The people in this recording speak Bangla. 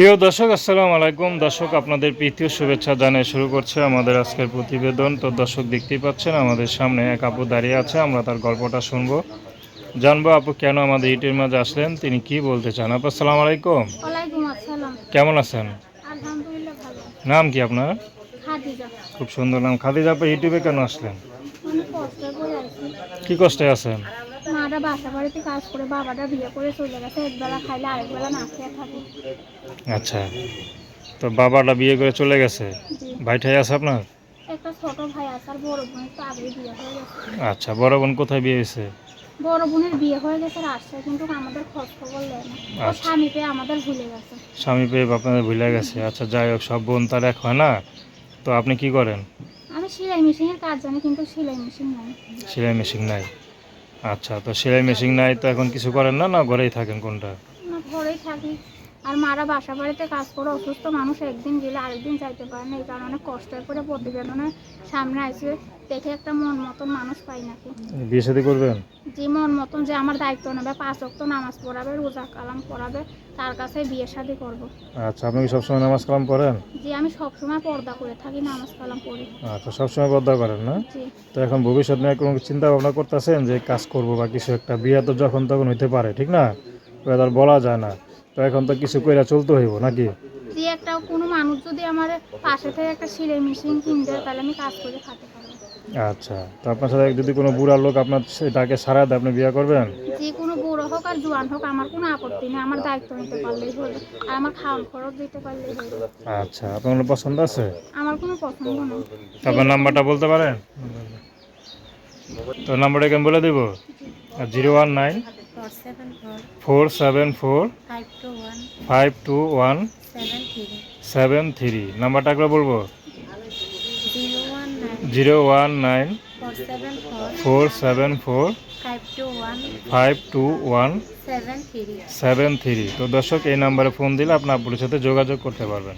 প্রিয় দর্শক, আসসালামু আলাইকুম। দর্শক, আপনাদের প্রীতীয় শুভেচ্ছা জানিয়ে শুরু করছে আমাদের আজকের প্রতিবেদন। তো দর্শক, দেখতেই পাচ্ছেন আমাদের সামনে এক আপু দাঁড়িয়ে আছে। আমরা তার গল্পটা শুনবো, জানবো আপু কেন আমাদের ইউটিউবের মাঝে আসলেন, তিনি কি বলতে চান। আপু আসসালামু আলাইকুম, ওয়ালাইকুম আসসালাম। কেমন আছেন? আলহামদুলিল্লাহ ভালো। নাম কি আপনার? খাদিজা। খুব সুন্দর নাম। খাদিজা আপু, ইউটিউবে কেন আসলেন? অনেক কষ্ট করে আছি। কি কষ্টে আছেন? মারা বাসা বাড়িতে কাজ করে, বাবাটা বিয়ে করে চলে গেছে। একবেলা খাইলে আরেকবেলা না খেয়ে থাকি। আচ্ছা, তো বাবাটা বিয়ে করে চলে গেছে, জি। ভাইটাই আছে আপনার? একটা ছোট ভাই আছে, আর বড় বোনের তো আগেই বিয়ে হয়ে গেছে। আচ্ছা, বড় বোন কোথায় বিয়ে হয়েছে? বড় বোনের বিয়ে হয়ে গেছে রাজশাহী, কিন্তু আমাদের খোঁজ খবর নেয় না। ও আচ্ছা, স্বামী পেয়ে আমাদের ভুলে গেছে। স্বামী পেয়ে আপনাদের ভুলে গেছে। আচ্ছা, যাই হোক, সব বোন তার এক হয় না। তো আপনি কি করেন? আমি সেলাই মেশিনের কাজ জানি, কিন্তু সেলাই মেশিন নাই। সেলাই মেশিন নাই? আচ্ছা, তো সেলাই মেশিন নাই তো এখন কিছু করেন না, না ঘরেই থাকেন, কোনটা? না, ঘরেই থাকি। আর মারা বাসা বাড়িতে কাজ করে, অসুস্থ মানুষ, একদিন গেলে আরেকদিন যাইতে পারে না। এই কারণে কষ্টের করে প্রতিবেদনের সামনে আসে, দেখে একটা মন মতন মানুষ পাই নাকি। বিয়ে শাদী করবেন? যে মন মতন, যে আমার দায়িত্ব নেবে, 5 ওয়াক্ত নামাজ পড়াবে, রোজা কালাম পড়াবে, তার কাছে বিয়ে শাদী করবো। আচ্ছা, আপনি কি সবসময় নামাজ কালাম পড়েন? যে আমি সবসময় পর্দা করে থাকি, নামাজ কালাম পড়ি। আচ্ছা, সবসময় পর্দা করেন না? জি। তো এখন ভবিষ্যৎ নিয়ে কোনো চিন্তা ভাবনা করতেছেন যে কাজ করব বা কিছু একটা? বিয়ে তো যখন তখন হইতে পারে, ঠিক না? ওটা আর বলা যায় না। তো এখন তো কিছু কইরা চলতে হইব নাকি? যে একটা কোনো মানুষ যদি আমার পাশে থেকে একটা সেলাই মেশিন কিনে দেয়, তাহলে আমি কাজ করে খেতে পারবো। আচ্ছা, তো আপনার সাথে যদি কোনো বুড়া লোক আপনার সেটাকে সারা দেয়, আপনি বিয়ে করবেন? যে কোনো বুড়ো হোক আর জোয়ান হোক, আমার কোনো আপত্তি নেই। আমার দায়িত্ব নিতে পারলেই হলো, আর আমার খাওয়ান খরচ দিতে পারলেই হলো। আচ্ছা, আপনার কোনো পছন্দ আছে? আমার কোনো পছন্দ নেই। আপনার নাম্বারটা বলতে পারেন? তো নাম্বারটা কেমন বলে দেবো? 019 474 521 73। নাম্বারটা একবার বলবো। 019 474 521 73। তো দর্শক, এই নাম্বারে ফোন দিলে আপনার আপুর সাথে যোগাযোগ করতে পারবেন।